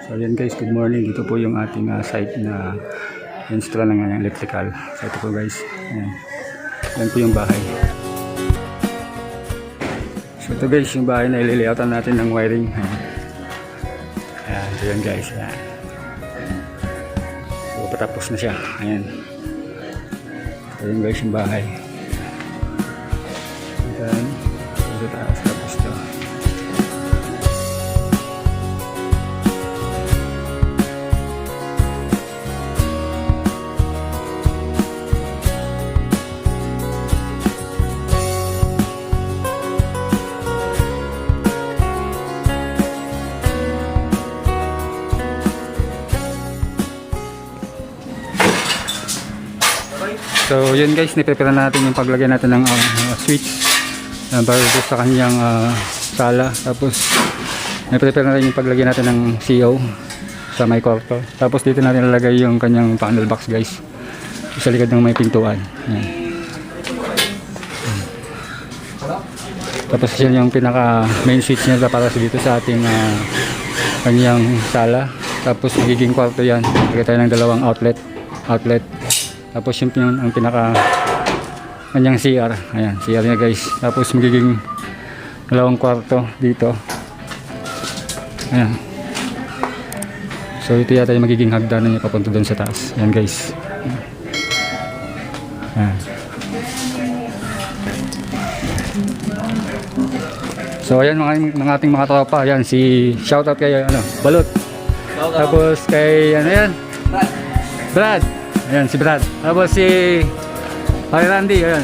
So yan guys, good morning. Dito po yung ating site na install ng electrical. So ito po guys. Ayan. Yan po yung bahay. So ito guys, yung bahay na ililayoutan natin ng wiring. Ayan, ito yan guys. Ayan. So patapos na siya. Ayan. Ito yung guys yung bahay. Ayan. Ito taas, tapos ito. So yun guys, niprepare natin yung paglagay natin ng switch para sa kanyang sala. Tapos niprepare na rin yung paglagay natin ng CO sa may kwarto. Tapos dito natin lalagay yung kanyang panel box guys, sa likod ng may pintuan. Yan. Tapos yun yung pinaka main switch niya para dito sa ating kanyang sala. Tapos magiging kwarto yan. Lagay tayo ng dalawang outlet. Tapos yung ang pinaka kanyang CR. Ayan, CR niya guys. Tapos magiging dalawang kwarto dito. Ayan. So ito yata yung magiging hagdanan niya papunta doon sa taas. Ayan guys. Ayan. So ayan mga ating mga tropa. Ayan si shoutout kay Balot. Tapos kay yan. Brad. Ayan si Brad. Tapos si Randy. Ayan.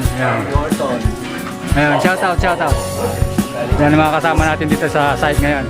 Ayan, shoutout. Ayan ang mga kasama natin dito sa site ngayon.